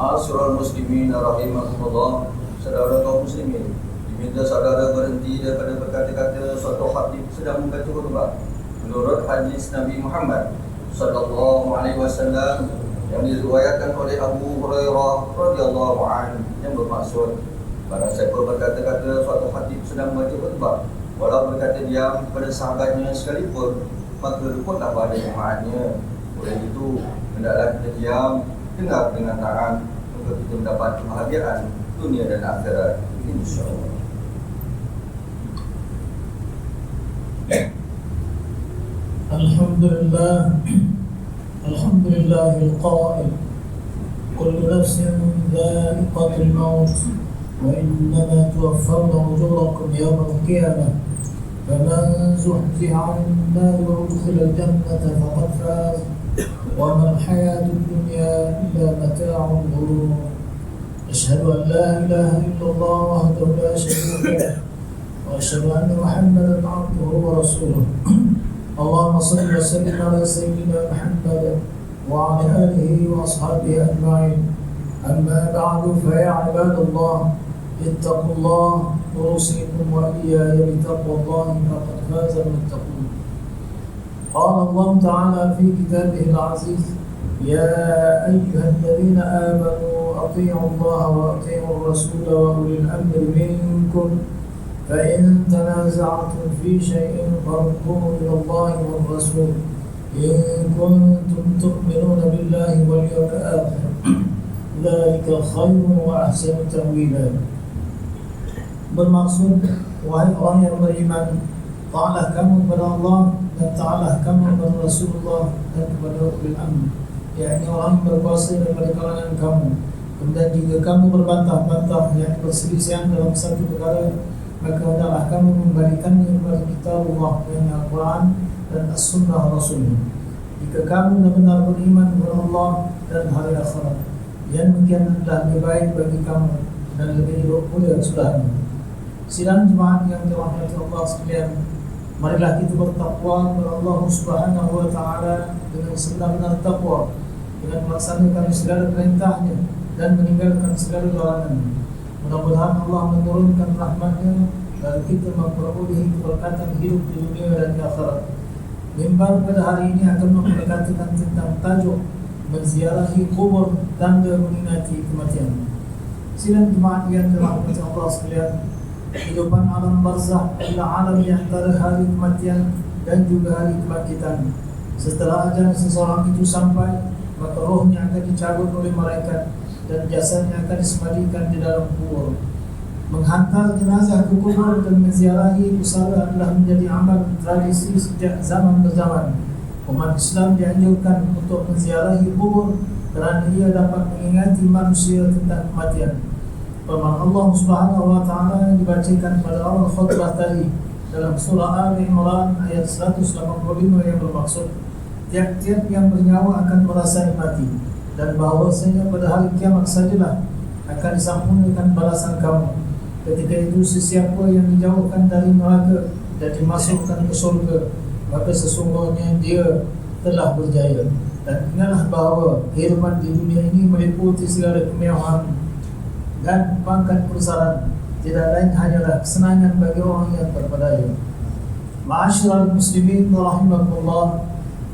Ma'asyiral muslimin rahimakumullah, saudara kaum muslimin, diminta saudara berhenti daripada berkata-kata suatu khatib sedang membaca khutbah menurut hadis Nabi Muhammad sallallahu alaihi wasallam yang diriwayatkan oleh Abu Hurairah radhiyallahu anhu yang bermaksud, barang siapa berkata-kata suatu khatib sedang membaca khutbah walau berkata diam kepada sahabatnya sekalipun, maka luputlah pada jemaatnya. Oleh itu, hendaklah kita diam, dengar dengan taat, untuk kita mendapat kebahagiaan dunia dan akhirat, insya-Allah. Alhamdulillah, alhamdulillahil qail, kullu nafsin dha'iqatul maut, wa innama tuwaffawna ujurakum yawmal qiyamah, faman zuhziha 'anil nari wa udkhila al-jannata faqad faz, wa mal hayatud dunya illa mata'ul ghurur. Asyhadu an la ilaha illallah wahdahu la syarika lah, wa asyhadu anna Muhammadan 'abduhu wa rasuluh. Allahumma shalli wa sallim ala sayyidina Muhammad wa ala alihi wa ashabihi ajma'in. Amma ba'du, fa ya ibadallah, ittaqullah wa usikum wa iyaya bi taqwallahi faqad faza al-muttaqun. Qala Allah ta'ala fi kitabihil aziz, ya ayyuhalladzina amanu atii'u Allah wa atii'u ar-rasul wa ulil amri minkum, فإن تنازعتم في شيء فردوه إلى الله والرسول إن كنتم تؤمنون بالله واليوم الآخر ذلك خير وأحسن تأويلا. Bermaksud, wahai orang yang beriman, taatlah kamu kepada Allah dan taatlah kamu kepada Rasulullah dan kepada ulil amr, yakni orang yang berkuasa daripada kalangan kamu. Kemudian jika kamu berbantah-bantah yang perselisihan dalam satu perkara, maka hendaklah kamu membalikannya kepada kitabullah, yang Al-Quran dan As-Sunnah Rasulnya. Jika kamu benar-benar beriman kepada Allah dan hari akhirat, yang demikian adalah lebih baik bagi kamu dan lebih mulia sudahnya. Sidang jemaat yang dirahmati Allah sekalian, marilah kita bertakwa kepada Allah Subhanahu wa taala dengan sebenar-benar takwa, dengan melaksanakan segala perintahnya dan meninggalkan segala larangannya. Mudah-mudahan Allah menurunkan rahmat-Nya dan kita memperoleh keberkatan hidup di dunia dan di akhirat. Mimbar pada hari ini akan memperkatakan tentang tajuk menziarahi kubur, tanda mengingati kematian. Sidang jemaat yang dirahmati Allah sekalian, kehidupan alam barzakh adalah alam yang antara hari kematian dan juga hari kebangkitan. Setelah ajal seseorang itu sampai, maka rohnya akan dicabut oleh malaikat dan jasadnya akan disemadikan di dalam kubur. Menghantar jenazah ke kubur dan menziarahi pusara adalah menjadi amal tradisi sejak zaman ke zaman. Umat Islam dianjurkan untuk menziarahi kubur kerana ia dapat mengingati manusia tentang kematian. Firman Allah Subhanahu wa taala yang dibacakan pada awal khutbah tadi dalam surah Ali Imran ayat 185 yang bermaksud, tiap-tiap yang bernyawa akan merasai mati, dan bahawasanya pada hari kiamat sajalah akan disempurnakan balasan kamu. Ketika itu sesiapa yang dijauhkan dari neraka dan dimasukkan ke surga, maka sesungguhnya dia telah berjaya. Dan ingatlah bahawa kehidupan di dunia ini meliputi segala kemewahan dan pangkat perusahaan, tidak lain hanyalah kesenangan bagi orang yang terpedaya. Ma'asyiral muslimin rahimakumullah,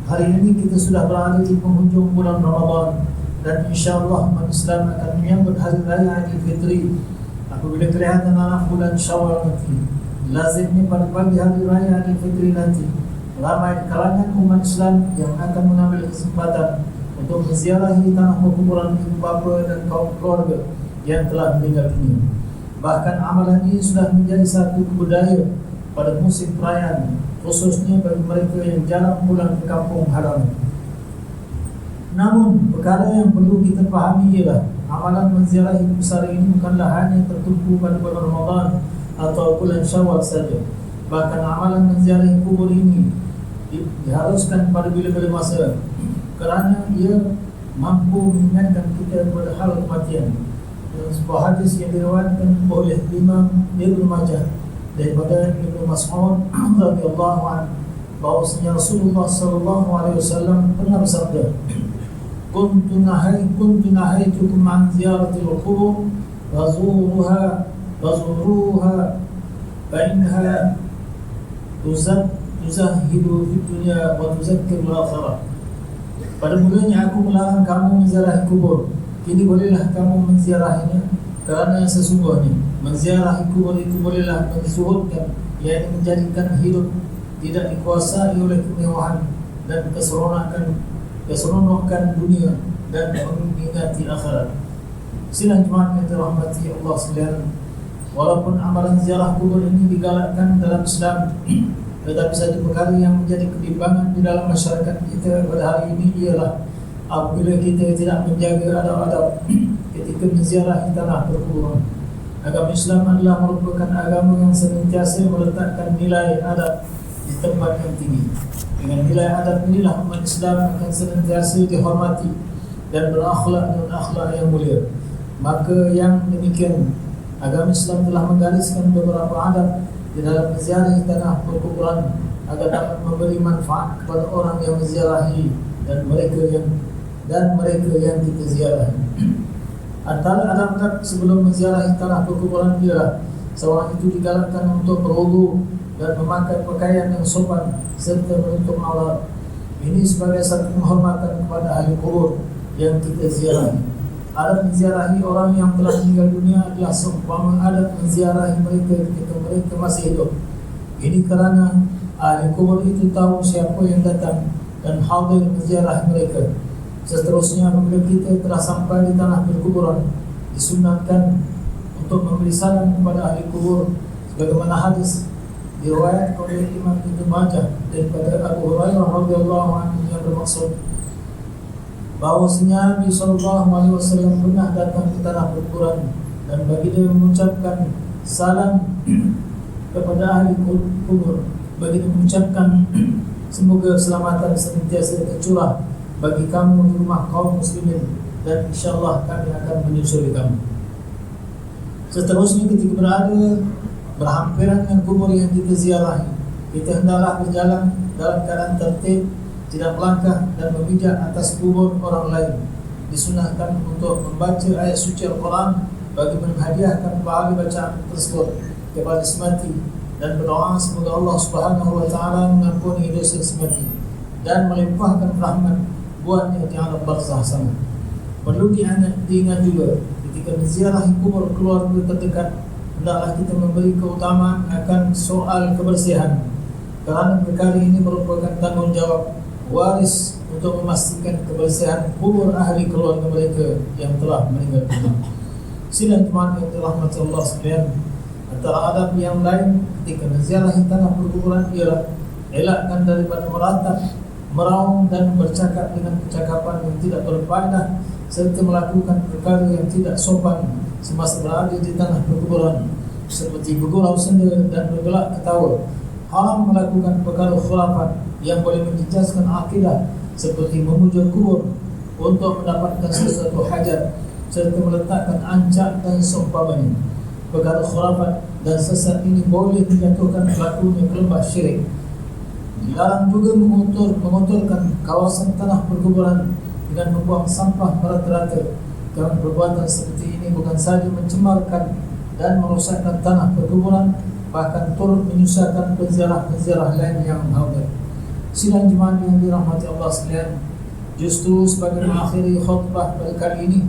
hari ini kita sudah berada di penghujung bulan Ramadan, dan insyaAllah umat Islam akan menyambut hari raya Idul Fitri apabila kelihatan anak bulan Syawal nanti. Lazimnya pada pagi hari raya Idul Fitri nanti, ramai kalangan umat Islam yang akan mengambil kesempatan untuk menziarahi tanah perkuburan ibu bapa dan kaum keluarga yang telah meninggal dunia. Bahkan amalan ini sudah menjadi satu budaya pada musim perayaan, khususnya bagi mereka yang jarang pulang ke kampung halaman. Namun, perkara yang perlu kita pahami ialah amalan menziarahi pusara ini bukanlah hanya tertumpu pada bulan Ramadan atau bulan Syawal saja. Bahkan amalan menziarahi kubur ini diharuskan pada bila-bila masa, kerana ia mampu mengingatkan kita kepada hal kematian. Dalam sebuah hadis yang diriwayatkan oleh Imam Ibnu Majah daripada Ibnu Mas'ud radhiyallahu anhu, bahwasanya Rasulullah sallallahu alaihi wasallam pernah bersabda, كنت نهيتكم عن زيارة القبور فزوروها فإنها تزهد في الدنيا وتذكر الآخرة. Pada mulanya aku melarang kamu menziarahi kubur. Kini bolehlah kamu menziarahinya, kerana sesungguhnya menziarahi kubur itu bolehlah menzuhudkan, yakni menjadikan hidup tidak dikuasai oleh kemewahan dan keseronokan dunia dan mengingati akhirat. Sidang jemaat yang dirahmati Allah sekalian, walaupun amalan ziarah kubur ini digalakkan dalam Islam, tetapi satu perkara yang menjadi kebimbangan di dalam masyarakat kita pada hari ini ialah apabila kita tidak menjaga adab-adab ketika menziarahi tanah perkuburan. Agama Islam adalah merupakan agama yang senantiasa meletakkan nilai adab di tempat yang tinggi. Dengan nilai adab inilah umat Islam akan senantiasa dihormati dan berakhlak dengan akhlak yang mulia. Maka yang demikian, agama Islam telah menggariskan beberapa adab di dalam menziarahi tanah perkuburan agar dapat memberi manfaat kepada orang yang menziarahi dan mereka yang kita ziarahi. Antara adab-adab sebelum menziarahi tanah perkuburan ialah seorang itu digalakkan untuk berwudu dan memakai pakaian yang sopan serta menutup aurat. Ini sebagai satu penghormatan kepada ahli kubur yang kita ziarahi. Adab menziarahi orang yang telah meninggal dunia adalah seumpama adab menziarahi mereka ketika mereka masih hidup. Ini kerana ahli kubur itu tahu siapa yang datang dan hadir menziarahi mereka. Seterusnya, apabila kita telah sampai di tanah perkuburan, disunatkan untuk memberi salam kepada ahli kubur, sebagaimana hadis diriwayatkan oleh Imam Ibnu Majah daripada Abu Hurairah radhiyallahu anhu yang bermaksud bahwasanya Nabi SAW pernah datang ke tanah perkuburan dan baginda mengucapkan salam kepada ahli kubur. Baginda mengucapkan semoga keselamatan senantiasa tercurah bagi kamu di rumah kaum muslimin dan insyaAllah kami akan menyusul kamu. Seterusnya, ketika berhampiran dengan kubur yang kita ziarahi, kita hendaklah berjalan dalam keadaan tertib, tidak melangkah dan memijak atas kubur orang lain. Disunahkan untuk membaca ayat suci Al-Quran bagi menghadiahkan pahala bacaan tersebut kepada semati dan berdoa semoga Allah Subhanahu wa taala mengampuni dosa semati dan melimpahkan rahmat buatnya di alam barzah sana. Perlu diingat juga ketika menziarahi kubur keluarga terdekat, hendaklah kita memberi keutamaan akan soal kebersihan, kerana perkara ini merupakan tanggungjawab waris untuk memastikan kebersihan kubur ahli keluarga mereka yang telah meninggal dunia. Sidang jemaat yang dirahmati Allah sekalian, antara adab yang lain ketika menziarahi tanah perkuburan ialah elakkan daripada meratap, meraung dan bercakap dengan percakapan yang tidak berfaedah serta melakukan perkara yang tidak sopan semasa berada di tanah perkuburan seperti bergurau senda dan bergelak ketawa. Haram melakukan perkara khurafat yang boleh menjejaskan akidah seperti memuja kubur untuk mendapatkan sesuatu hajat serta meletakkan ancak dan seumpamanya. Perkara khurafat dan sesat ini boleh menjatuhkan pelakunya ke lembah syirik. Dilarang juga mengotorkan kawasan tanah perkuburan dengan membuang sampah merata-rata, kerana perbuatan seperti ini bukan sahaja mencemarkan dan merosakkan tanah perkuburan, bahkan turut menyusahkan penziarah-penziarah lain yang hadir. Sidang jemaat yang dirahmati Allah sekalian, justru sebagai mengakhiri khutbah pada kali ini,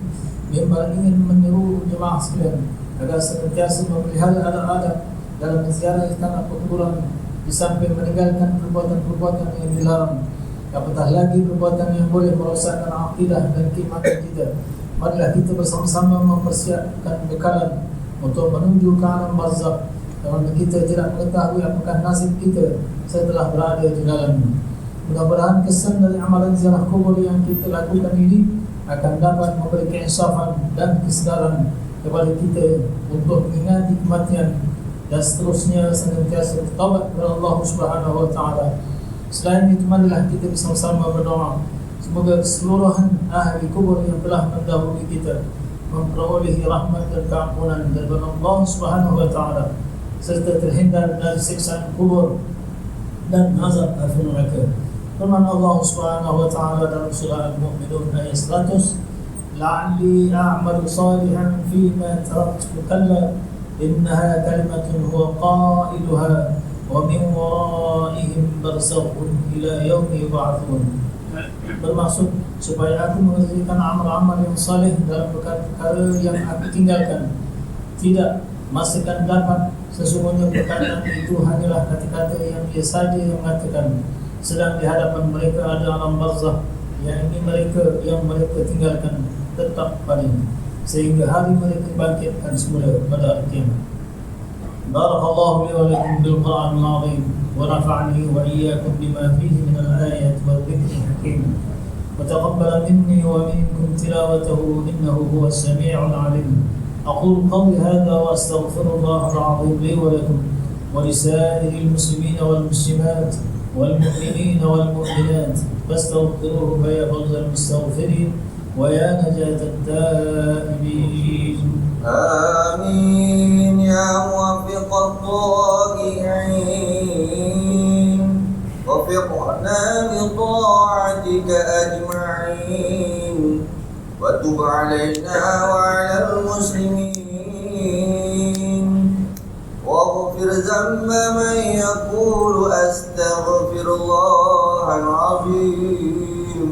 mimbar ingin menyeru jemaah sekalian agar senantiasa memelihara adab-adab dalam menziarahi tanah perkuburan, di samping meninggalkan perbuatan-perbuatan yang dilarang, apatah lagi perbuatan yang boleh merosakkan akidah dan keimanan kita. Marilah kita bersama-sama mempersiapkan bekalan untuk menuju ke alam barzakh, kerana kita tidak mengetahui apakah nasib kita setelah berada di dalamnya. Mudah-mudahan kesan dari amalan ziarah kubur yang kita lakukan ini akan dapat memberi keinsafan dan kesedaran kepada kita untuk mengingati kematian dan seterusnya senantiasa bertaubat kepada Allah Subhanahu wa taala. Selain itu, marilah kita bersama-sama berdoa semoga keseluruhan ahli kubur yang telah mendahului kita memperolehi rahmat dan keampunan daripada Allah Subhanahu wa taala serta terhindar dari siksaan kubur dan azab api neraka. Firman Allah Subhanahu wa taala dalam surah Al-Mu'minun ayat 100, la'alli a'malu salihan fima taraktu kalla innaha kalimatun huwa qailuha wa min waraihim barzakhun ila yaumi yub'atsun. Bermaksud supaya aku mengerjakan amal-amal yang saleh dalam perkara yang aku tinggalkan. Tidak, masih akan dapat. Sesungguhnya perkataan itu hanyalah kata-kata yang dia saja yang mengatakan. Sedang di hadapan mereka ada alam barzakh, yang ini mereka yang mereka tinggalkan tetap padanya sehingga hari mereka dibangkitkan semula pada hari kiamat. Barakallahu li wa lakum bil Qur'anil azim wa nafa'ani wa iyyakum bima fihi min al-ayati wa dhikril hakim. Wa taqabbala minni wa minkum tilawatahu innahu huwas sami'ul 'alim. أقول قولي هذا وأستغفر الله العظيم لي ولكم ولسائر المسلمين والمسلمات والمؤمنين والمؤمنات فاستغفروه فيا فوز المستغفرين ويا نجاة التائبين. آمين يا موفق الطائعين وفقنا بطاعتك أجمعين وتب علينا وعلى المسلمين واغفر ذنب من يقول أستغفر الله العظيم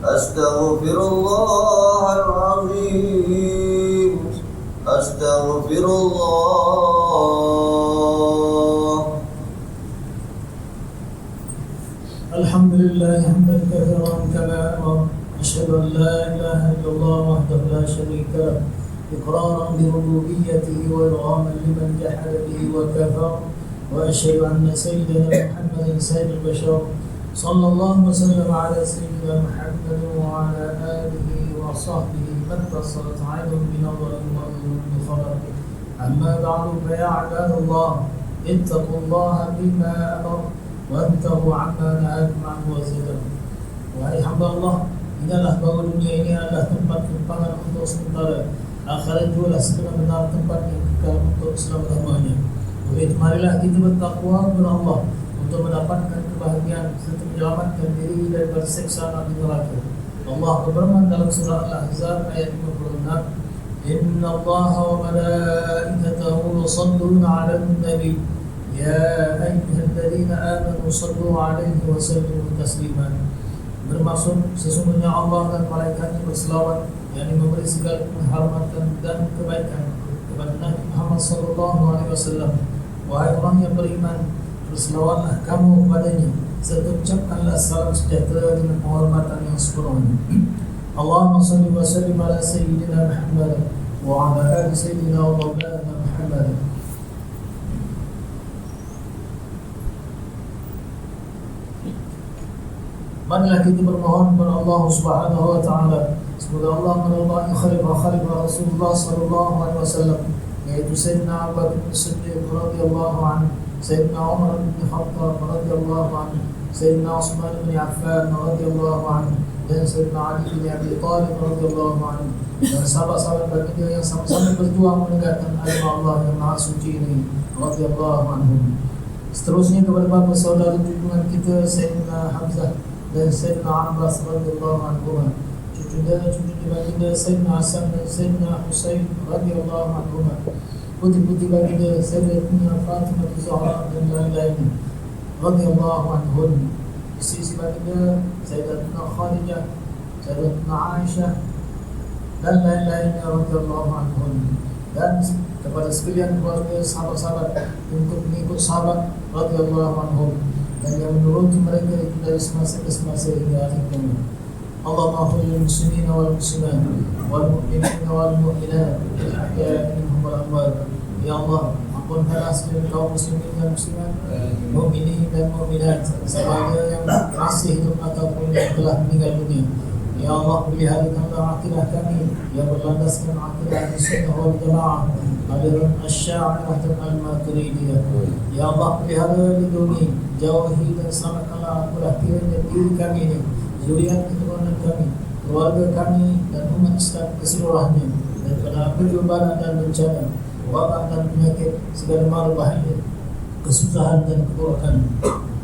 أستغفر الله العظيم أستغفر الله. الحمد لله حمدا كثيرا كما أمر. أشهد أن لا إله إلا الله وحده لا شريك له إقرارا بربوبيته وإرغاما لمن جحد به وكفر وأشهد أن سيدنا محمدا سيد البشر صلى الله وسلم على سيدنا محمد وعلى آله وصحبه من اتصلت عين بنظر وأذن بخبر. أما بعد فيا عباد الله اتقوا الله بما أمر وانتهوا عما نهاكم عنه وزجر. Wahai hamba Allah, ingatlah bahawa dunia ini adalah tempat tumpangan untuk sementara. Akhirat itulah sebenar-benar tempat yang kekal untuk selama-lamanya. Oleh itu marilah kita bertakwa kepada Allah untuk mendapatkan kebahagiaan serta menyelamatkan diri daripada siksa api neraka. Allah berfirman dalam surah Al-Ahzab ayat 56, Inna Allaha wa malaikatahu yusalluna 'alan nabi ya ayyuhalladzina amanu sallu 'alaihi wa sallimu taslima. Bermaksud sesungguhnya Allah dan malaikatnya berselawat, yakni memberi segala penghormatan dan kebaikan kepada Nabi Muhammad SAW. Wahai orang yang beriman, berselawatlah kamu kepadanya serta ucapkanlah salam sejahtera dengan penghormatan yang sepenuhnya. Allahumma salli wa sallim ala sayyidina Muhammad wa ala ali sayyidina wa maulana Muhammad. Marilah kita bermohon kepada Allah Subhanahu wa taala semoga Allah meridai khalifah Rasulullah sallallahu alaihi wasallam, yaitu Sayyidina Abu Bakar As-Siddiq radhiyallahu anhu, Sayyidina Umar bin Khattab radhiyallahu anhu, Sayyidina Utsman bin Affan radhiyallahu anhu, dan Sayyidina Ali bin Abi Thalib radhiyallahu anhu, dan sahabat-sahabat baginda yang sama-sama berjuang menegakkan agama Allah yang maha suci ini radhiyallahu anhum. Seterusnya kepada bapa saudara junjungan kita Sayyidina Hamzah dan Sayyidina Abbas radhiyallahu anhu, cucu baginda Sayyidina Hasan dan Sayyidina Husain radhiyallahu anhu, putri-putri baginda Sayyidatina Fatimah Zahra dan lain-lainnya radhiyallahu anhun, istri baginda Sayyidatina Khadijah, Sayyidatina Aisyah dan lain-lainnya radhiyallahu anhun, dan kepada sekalian keluarga sahabat-sahabat untuk mengikut sahabat radhiyallahu anhum dan yang menuruti mereka itu dari semasa ke semasa hingga akhir zaman. Allahumma ighfir lil muslimina wal muslimat wal mu'minina wal mu'minat al ahya'i minhum wal amwat. Ya Allah, ampunkanlah sekalian kaum muslimin dan muslimat, mukminin dan mukminat, serta yang masih hidup ataupun yang telah meninggal dunia. Ya Allah, peliharakanlah akidah kami yang berlandaskan akidah Ahlussunnah wal Jamaah, aliran Asy'ariyah dan Al-Maturidiyah. Ya Allah, pelihara, lindungi, jauhi dan selamatkanlah akulah kiranya diri kami ini, zuriat keturunan kami, keluarga kami dan umat Islam keseluruhannya daripada perjumpaan dan bencana, wabak dan penyakit, segala mara bahaya, kesusahan dan keburukan.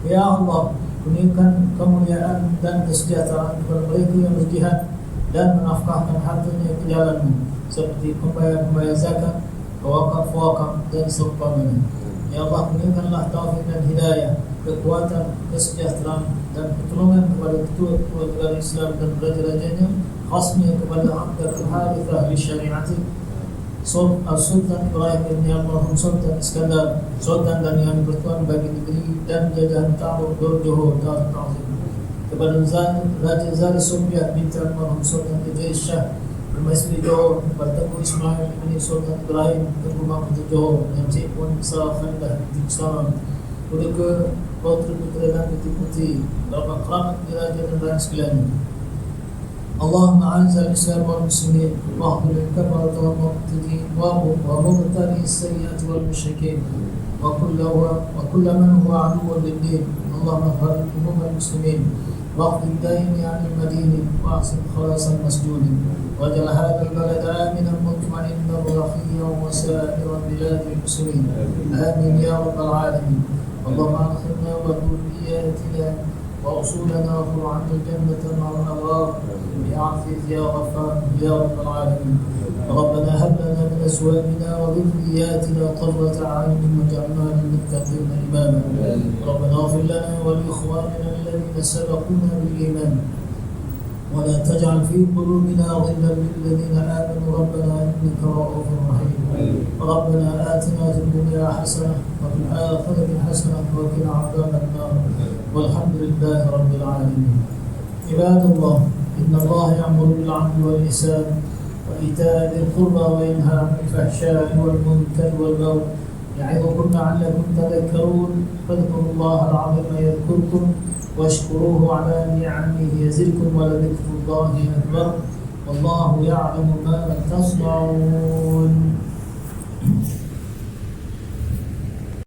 Ya Allah, Kurniakan kemuliaan dan kesejahteraan kepada mereka yang berjihad dan menafkahkan hartanya ke jalan-Mu, seperti pembayar-pembayar zakat, pewakaf-pewakaf dan seumpamanya. Ya Allah, kurniakanlah taufik dan hidayah, kekuatan, kesejahteraan dan pertolongan kepada ketua-ketua negara Islam dan raja-rajanya, khasnya kepada Abdul Harithah li Syariati, Sultan Ibrahim bin Almarhum Sultan Iskandar, Sultan dan yang bertuan bagi negeri dan jajahan Ta'ur Johor Darul Ta'zim, kepada Raja Zari Sumbiyah bin Almarhum Sultan Idris Shah Permaisuri Johor, kepada Tengku Ismail bin Sultan Ibrahim Tengku Mahmud Johor, yang Cik Puan Besar Khandah bin Salam, kepada putera-putera dan putri-putri, beberapa kerabat diraja dan rakyat sekalian. اللهم أعز الإسلام والمسلمين واخذل الكفرة والمبتدئين ومبتغي السيئات والمشركين وكل من هو عدو للدين. اللهم اغفر هموم المسلمين واقض الدين عن المدين واحسن خلاص المسجون واجعل هذا البلد آمنا مطمئنا رخيا وسائر بلاد المسلمين. آمين يا رب العالمين. اللهم أدخلنا وذرياتنا وأصولنا وفرعنا الجنة مع الأبرار بعافية يا غفار يا رب العالمين. ربنا هب لنا من أزواجنا وذرياتنا قرة أعين واجعلنا للمتقين إماما. ربنا اغفر لنا ولإخواننا الذين سبقونا بالإيمان ولا تجعل في قلوبنا غلا للذين آمنوا ربنا إنك رؤوف رحيم. ربنا آتنا في الدنيا حسنة وفي الآخرة حسنة وقنا عذاب النار والحمد لله رب العالمين. عباد الله، إن الله يأمر بالعدل والإحسان وإيتاء ذي القربى وينهى عن الفحشاء والمنكر والبغي يعظكم لعلكم تذكرون. فاذكروا الله العظيم يذكركم واشكروه على نعمه يزدكم ولذكر الله أكبر والله يعلم ما تصنعون.